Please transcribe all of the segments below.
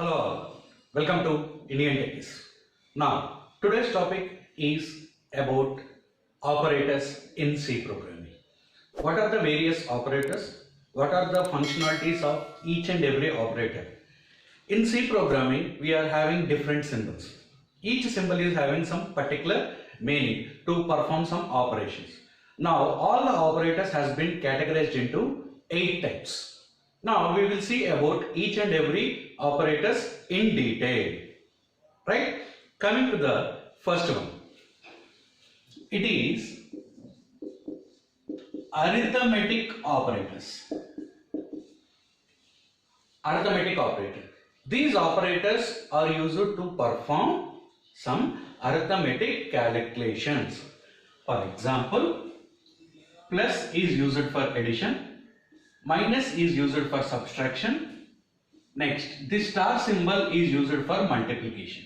Hello all, welcome to Indian Techies. Now, today's topic is about operators in C programming. What are the various operators? What are the functionalities of each and every operator? In C programming, we are having different symbols. Each symbol is having some particular meaning to perform some operations. Now, all the operators has been categorized into 8 types. Now we will see about each and every operators in detail. Right? Coming to the first one. It is arithmetic operators. Arithmetic operator. These operators are used to perform some arithmetic calculations. For example, plus is used for addition. Minus is used for subtraction. Next, this star symbol is used for multiplication.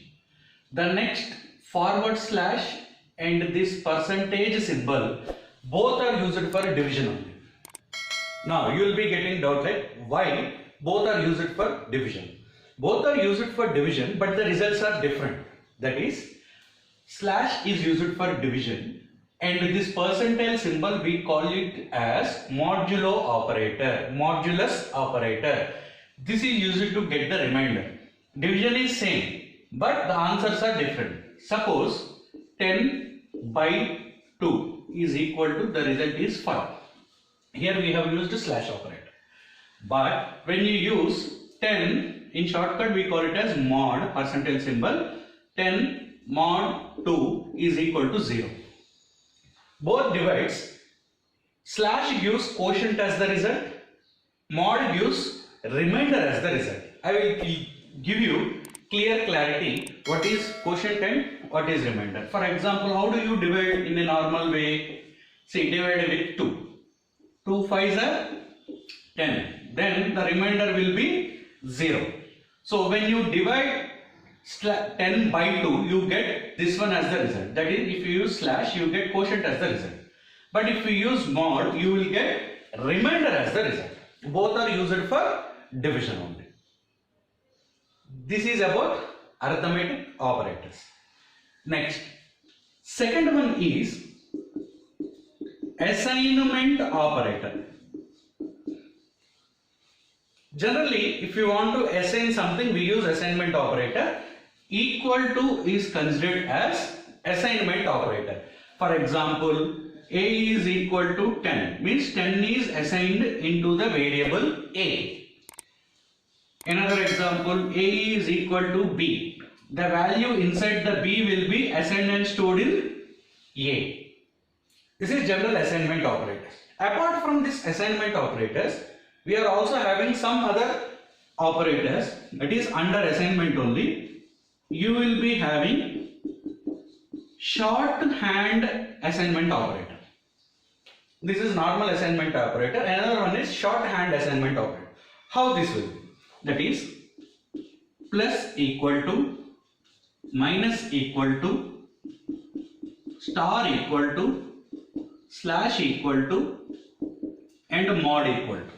The next forward slash and this percentage symbol both are used for division only. Now you will be getting doubt like why both are used for division. Both are used for division, but the results are different. That is, slash is used for division. And this percentile symbol we call it as modulo operator, modulus operator. This is used to get the remainder. Division is same, but the answers are different. Suppose 10 by 2 is equal to, the result is 5. Here we have used slash operator. But when you use 10, in shortcut we call it as mod, percentile symbol, 10 mod 2 is equal to 0. Both divides, slash gives quotient as the result, mod gives remainder as the result. I will give you clear clarity what is quotient and what is remainder. For example, how do you divide in a normal way? See, divide with 2. 2 5s are 10. Then the remainder will be 0. So when you divide 10 by 2, you get this one as the result. That is, if you use slash, you get quotient as the result. But if you use mod, you will get remainder as the result. Both are used for division only. This is about arithmetic operators. Next, second one is assignment operator. Generally, if you want to assign something, we use assignment operator. Equal to is considered as assignment operator. For example, A is equal to 10, means 10 is assigned into the variable A. Another example, A is equal to B. The value inside the B will be assigned and stored in A. This is general assignment operators. Apart from this assignment operators, we are also having some other operators, that is under assignment only. You will be having shorthand assignment operator. This is normal assignment operator. Another one is shorthand assignment operator. How this will be? That is, plus equal to, minus equal to, star equal to, slash equal to, and mod equal to.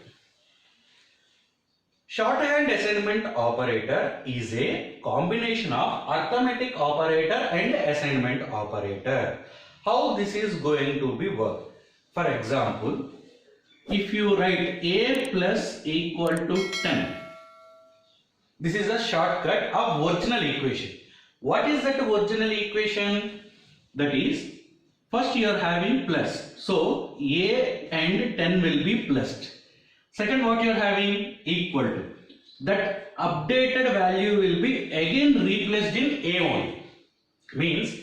Shorthand assignment operator is a combination of arithmetic operator and assignment operator. How this is going to be work? For example, if you write A plus equal to 10, this is a shortcut of original equation. What is that original equation? That is, first you are having plus. So A and 10 will be plus. Second, what you are having? Equal to. That updated value will be again replaced in A only. Means,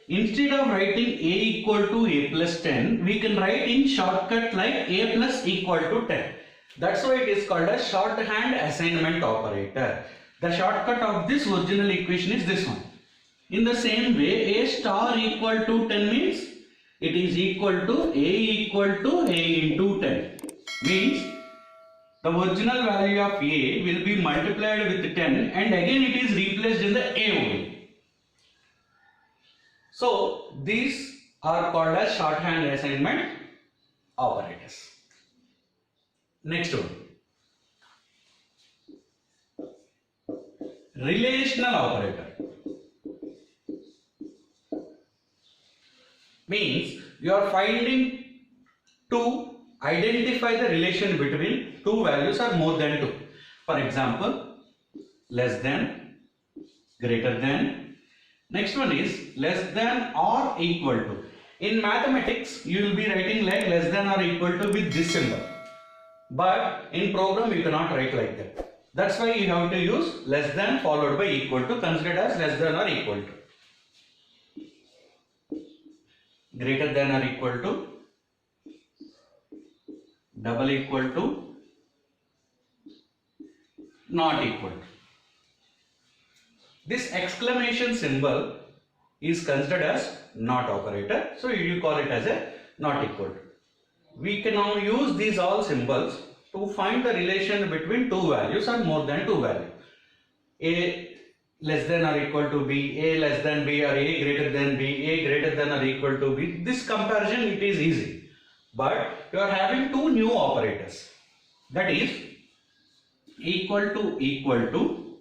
instead of writing A equal to A plus 10, we can write in shortcut like A plus equal to 10. That's why it is called a shorthand assignment operator. The shortcut of this original equation is this one. In the same way, A star equal to 10 means it is equal to A equal to A into 10. Means, the original value of A will be multiplied with 10 and again it is replaced in the A only. So these are called as shorthand assignment operators. Next one. relational operator means you are finding to identify the relation between two values or more than two. For example, less than, greater than. Next one is less than or equal to. In mathematics, you will be writing like less than or equal to with this symbol. But in program, you cannot write like that. That's why you have to use less than followed by equal to, considered as less than or equal to. Greater than or equal to, double equal to, not equal to. This exclamation symbol is considered as not operator, so you call it as a not equal to. We can now use these all symbols to find the relation between two values or more than two values. A less than or equal to B, A less than B, or A greater than B, A greater than or equal to B. This comparison, it is easy. But you are having two new operators, that is equal to,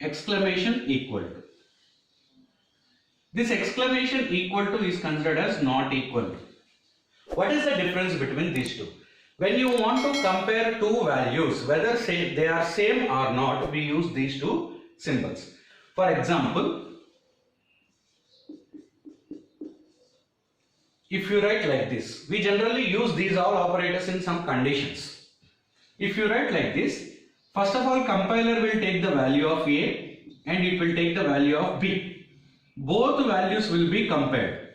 exclamation equal to. This exclamation equal to is considered as not equal to. What is the difference between these two? When you want to compare two values, whether they are same or not, we use these two symbols. For example, if you write like this, we generally use these all operators in some conditions. If you write like this, first of all, compiler will take the value of A and it will take the value of B. Both values will be compared.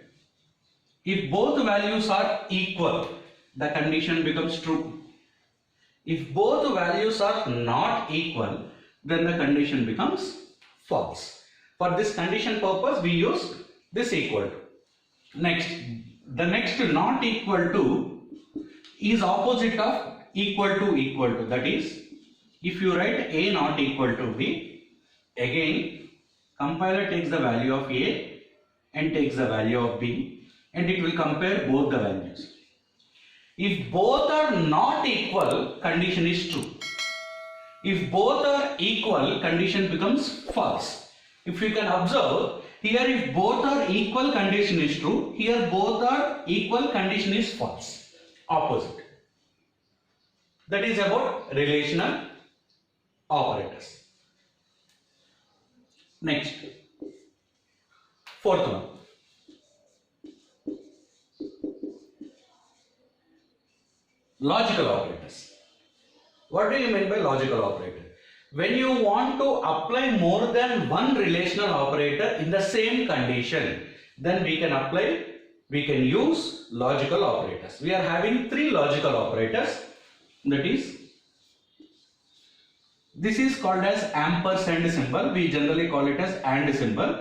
If both values are equal, the condition becomes true. If both values are not equal, then the condition becomes false. For this condition purpose, we use this equal to. Next, the next not equal to is opposite of equal to. That is, if you write A not equal to B, again compiler takes the value of A and takes the value of B, and it will compare both the values. If both are not equal, condition is true. If both are equal, condition becomes false. If you can observe, here if both are equal, condition is true. Here both are equal, condition is false. Opposite. That is about relational operators. Next, fourth one. Logical operators. What do you mean by logical operator? When you want to apply more than one relational operator in the same condition, then we can use logical operators. We are having three logical operators, that is, this is called as ampersand symbol. We generally call it as AND symbol.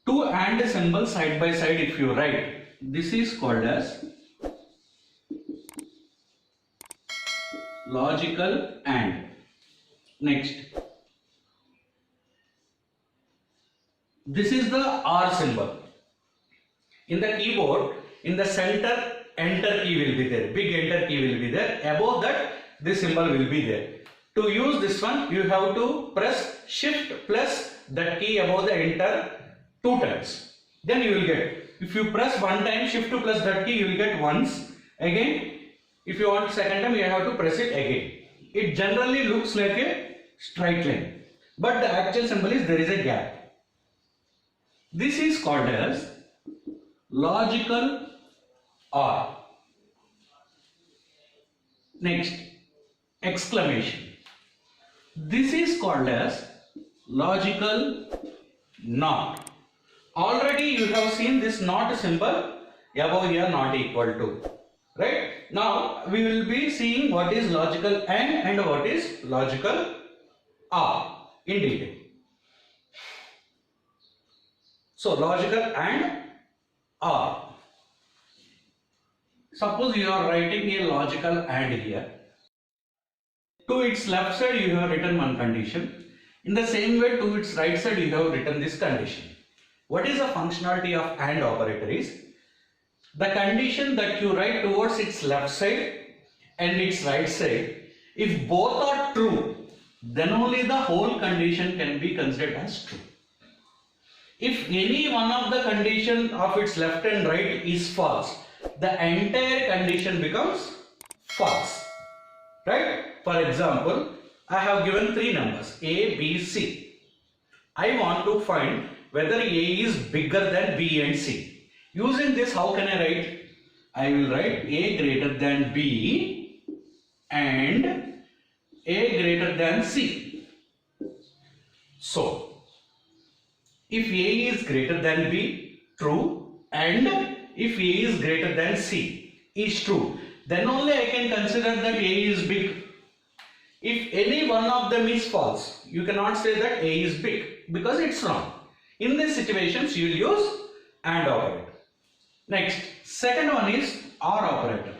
Two AND symbols side by side if you write, this is called as logical AND. Next, this is the OR symbol. In the keyboard, in the center, enter key will be there, big enter key will be there. Above that, this symbol will be there. To use this one, you have to press shift plus that key above the enter 2 times. Then you will get, if you press one time shift plus that key, you will get once. Again, if you want second time, you have to press it again. It generally looks like a straight line, but the actual symbol is there is a gap. This is called as logical OR. Next, exclamation. This is called as logical NOT. Already you have seen this NOT symbol above here, not equal to. Right? Now we will be seeing what is logical AND and what is logical OR in detail. So logical AND OR. Suppose you are writing a logical AND here. To its left side you have written one condition. In the same way to its right side you have written this condition. What is the functionality of AND operator is, the condition that you write towards its left side and its right side, if both are true, then only the whole condition can be considered as true. If any one of the condition of its left and right is false, the entire condition becomes false. Right? For example, I have given three numbers A, B, C. I want to find whether A is bigger than B and C. Using this, how can I write? I will write A greater than B and A greater than C. So, if A is greater than B, true, and if A is greater than C is true, then only I can consider that A is big. If any one of them is false, you cannot say that A is big because it's wrong. In these situations, you will use AND operator. Next, second one is OR operator.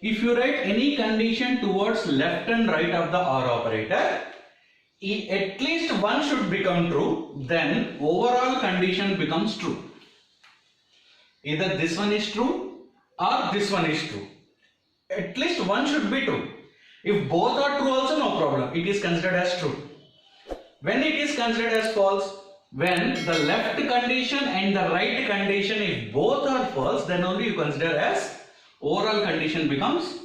If you write any condition towards left and right of the OR operator, at least one should become true, then overall condition becomes true. Either this one is true or this one is true. At least one should be true. If both are true also, no problem. It is considered as true. When it is considered as false, when the left condition and the right condition, if both are false, then only you consider as overall condition becomes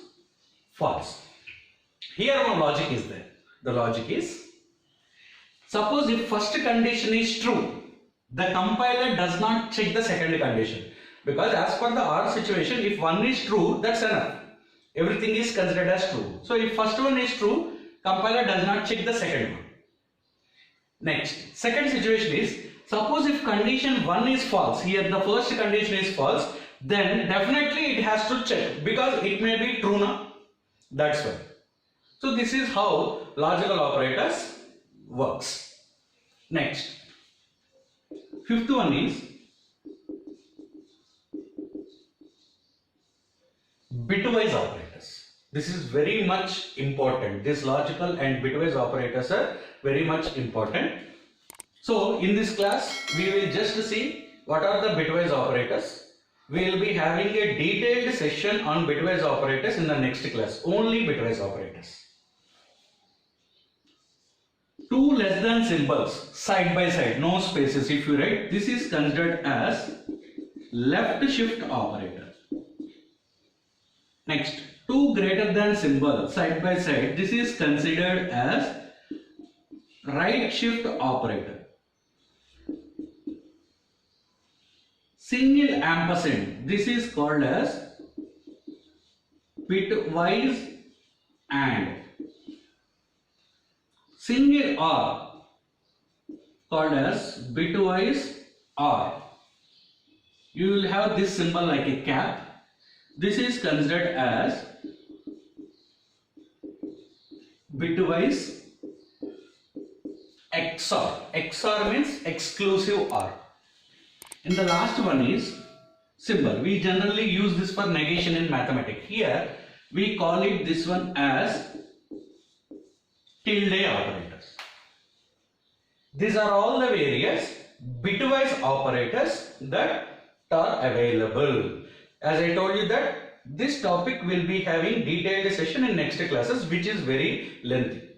false. Here one logic is there. The logic is, suppose if first condition is true, the compiler does not check the second condition. Because as per the OR situation, if one is true, that's enough. Everything is considered as true. So if first one is true, compiler does not check the second one. Next, second situation is, suppose if condition 1 is false, here the first condition is false, then definitely it has to check because it may be true now. That's why. So this is how logical operators works. Next, fifth one is bitwise operators. This is very much important. This logical and bitwise operators are very much important. So in this class, we will just see what are the bitwise operators. We will be having a detailed session on bitwise operators in the next class. Only bitwise operators. Two less than symbols side by side, no spaces. If you write, this is considered as left shift operator. Next, two greater than symbol side by side, this is considered as right shift operator. Single ampersand, this is called as bitwise AND. Single OR called as bitwise OR. You will have this symbol like a cap. This is considered as bitwise XOR. XOR means exclusive OR. And the last one is symbol. We generally use this for negation in mathematics. Here we call it this one as tilde operators. These are all the various bitwise operators that are available. As I told you that this topic will be having detailed session in next classes, which is very lengthy,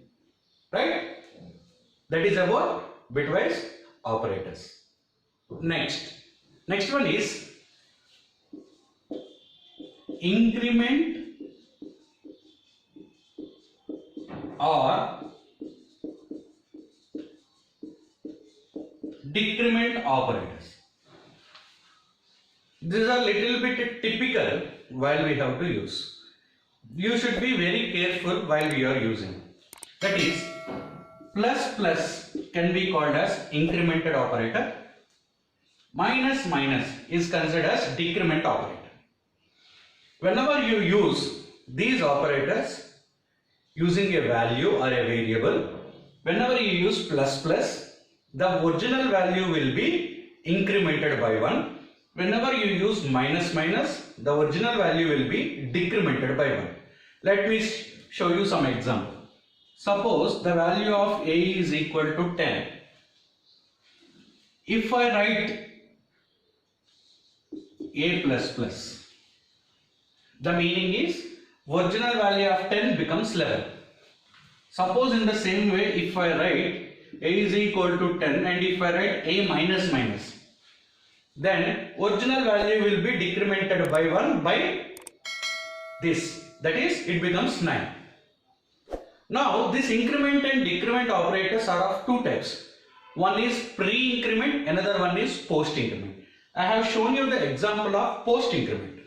right? That is about bitwise operators. Next one is increment or decrement operators. These are little bit typical while we have to use. You should be very careful while we are using. That is, plus can be called as incremented operator. Minus is considered as decrement operator. Whenever you use these operators using a value or a variable, whenever you use plus, the original value will be incremented by 1. Whenever you use minus, the original value will be decremented by 1. Let me show you some example. Suppose the value of A is equal to 10. If I write A++, the meaning is original value of 10 becomes 11. Suppose in the same way, if I write a is equal to 10 and if I write a minus minus, then original value will be decremented by 1 by this, that is it becomes 9. Now this increment and decrement operators are of two types. One is pre-increment, another one is post-increment. I have shown you the example of post-increment.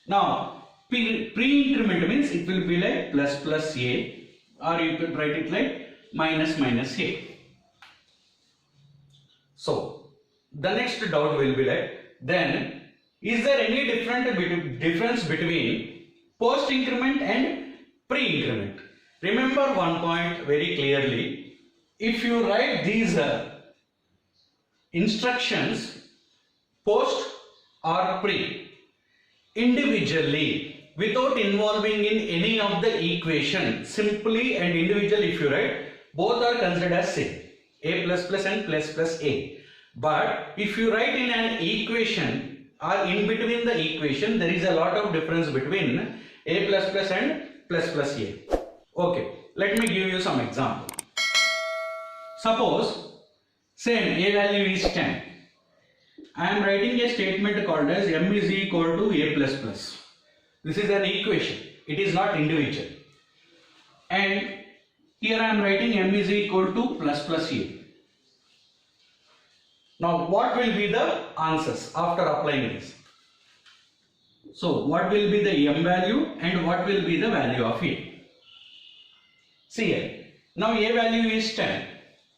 Now pre-increment means it will be like plus plus a, or you could write it like minus minus a. So the next doubt will be like, then is there any difference between post-increment and pre-increment? Remember one point very clearly. If you write these instructions post or pre individually without involving in any of the equation, simply and individual if you write, both are considered as same, a plus plus and plus plus a. But if you write in an equation or in between the equation, there is a lot of difference between a plus plus and plus plus a. Okay, let me give you some example. Suppose same a value is 10. I am writing a statement called as m is equal to a plus plus. This is an equation. It is not individual. And here I am writing m is equal to plus plus a. Now what will be the answers after applying this? So what will be the m value and what will be the value of a? See here. Now a value is 10.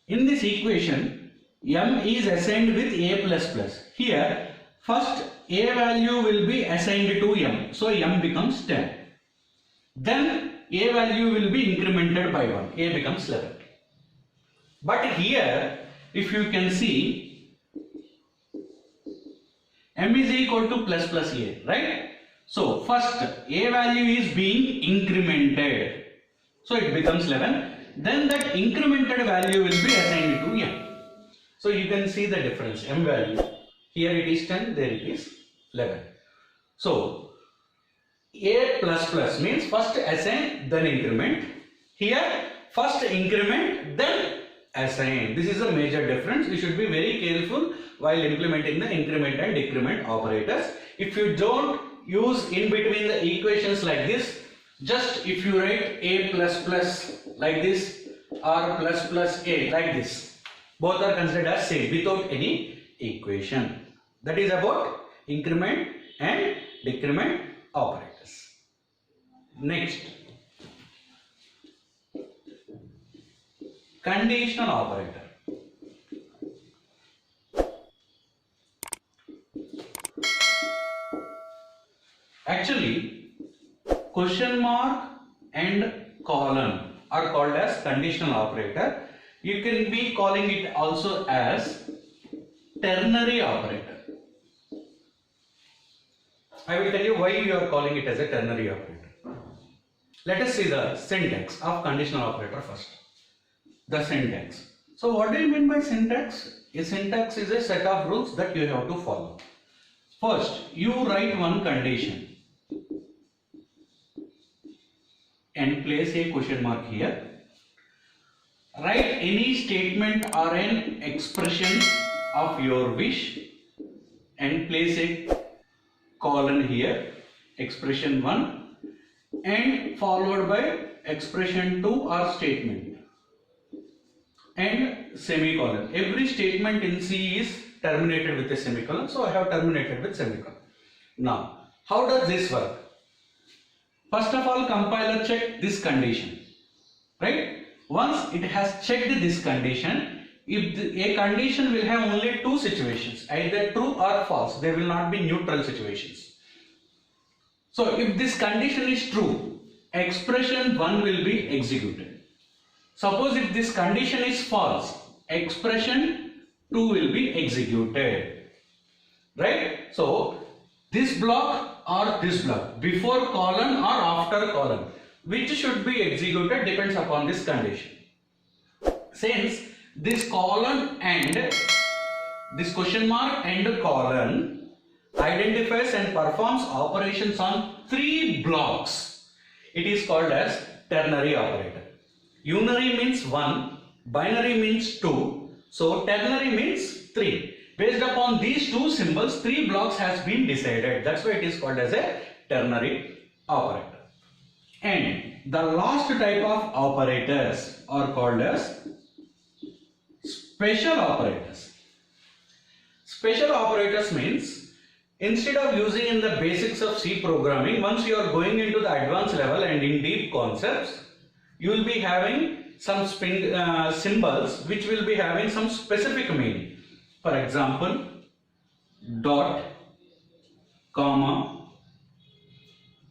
In this equation, m is assigned with a plus plus. Here, first a value will be assigned to m. So m becomes 10. Then a value will be incremented by 1. A becomes 11. But here, if you can see, m is equal to plus plus a, right? So first a value is being incremented. So it becomes 11. Then that incremented value will be assigned to m. So you can see the difference, m value. Here it is 10, there it is 11. So a plus plus means first assign, then increment. Here first increment, then assign. This is a major difference. We should be very careful while implementing the increment and decrement operators. If you don't use in between the equations like this, just if you write a plus plus like this or plus plus a like this, both are considered as same without any equation. That is about increment and decrement operators. Next, conditional operator. Actually, question mark and colon are called as conditional operator. You can be calling it also as ternary operator. I will tell you why you are calling it as a ternary operator. Let us see the syntax of conditional operator first. The syntax. So what do you mean by syntax? A syntax is a set of rules that you have to follow. First, you write one condition and place a question mark here. Write any statement or an expression of your wish and place a colon here, expression 1, and followed by expression 2 or statement and semicolon. Every statement in C is terminated with a semicolon, so I have terminated with semicolon. Now, how does this work? First of all, compiler check this condition, right? Once it has checked this condition, if a condition will have only two situations, either true or false, there will not be neutral situations. So if this condition is true, expression 1 will be executed. Suppose if this condition is false, expression 2 will be executed, right? So this block or this block, before colon or after colon, which should be executed depends upon this condition. Since this colon and this question mark and colon identifies and performs operations on 3 blocks, it is called as ternary operator. Unary means 1, binary means 2, so ternary means 3. Based upon these two symbols, 3 blocks has been decided. That's why it is called as a ternary operator. And the last type of operators are called as special operators. Special operators means instead of using in the basics of C programming, once you are going into the advanced level and in deep concepts, you will be having some symbols which will be having some specific meaning. For example, dot, comma,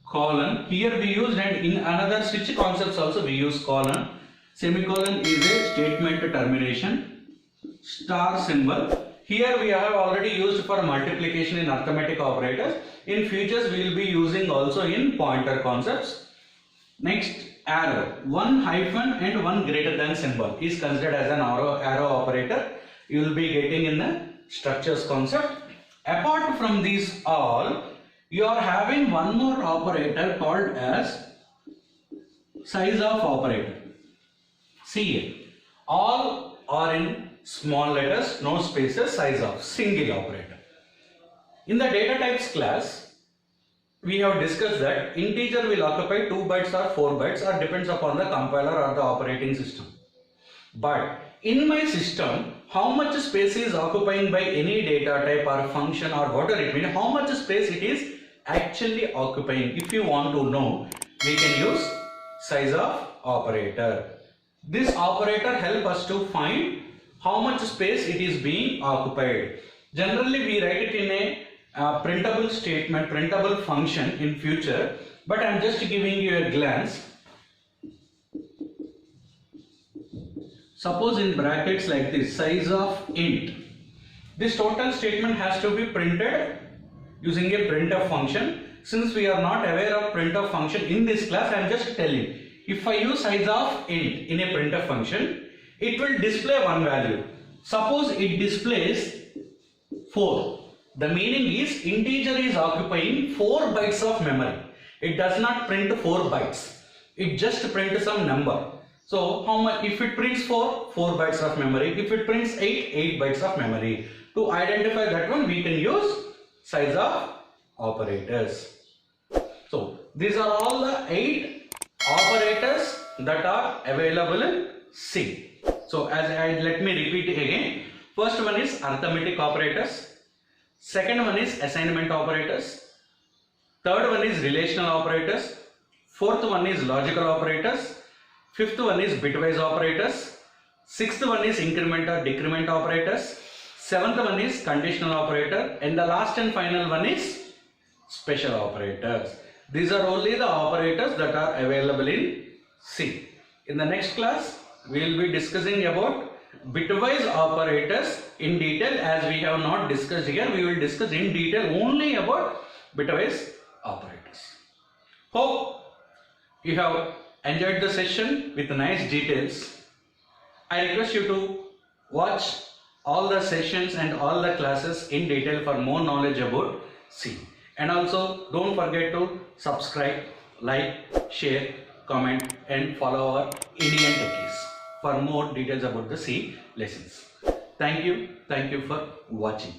colon. Here we used, and in another switch concepts also we use colon. Semicolon is a statement termination. Star symbol. Here we have already used for multiplication in arithmetic operators. In futures we will be using also in pointer concepts. Next, arrow. 1 hyphen and 1 greater than symbol is considered as an arrow operator. You will be getting in the structures concept. Apart from these all, you are having one more operator called as size of operator. See here, all are in small letters, no spaces, size of, single operator. In the data types class, we have discussed that integer will occupy 2 bytes or 4 bytes or depends upon the compiler or the operating system. But in my system, how much space is occupying by any data type or function or whatever it means, how much space it is actually occupying. If you want to know, we can use size of operator. This operator helps us to find how much space it is being occupied. Generally we write it in a printable statement, printable function in future, but I am just giving you a glance. Suppose in brackets like this, size of int. This total statement has to be printed using a printf function. Since we are not aware of printf function in this class, I am just telling. If I use size of int in a printf function, it will display one value. Suppose it displays 4. The meaning is integer is occupying 4 bytes of memory. It does not print 4 bytes. It just prints some number. So how much? If it prints 4 bytes of memory. If it prints 8 bytes of memory. To identify that one, we can use size of operators. So these are all the 8 operators that are available in C. So let me repeat it again. First one is arithmetic operators. Second one is assignment operators. Third one is relational operators. Fourth one is logical operators. Fifth one is bitwise operators. Sixth one is increment or decrement operators. Seventh one is conditional operator. And the last and final one is special operators. These are only the operators that are available in C. In the next class, we will be discussing about bitwise operators in detail. As we have not discussed here, we will discuss in detail only about bitwise operators. Hope you have enjoyed the session with nice details. I request you to watch all the sessions and all the classes in detail for more knowledge about C. And also don't forget to subscribe, like, share, comment and follow our Indian Techies for more details about the C lessons. Thank you for watching.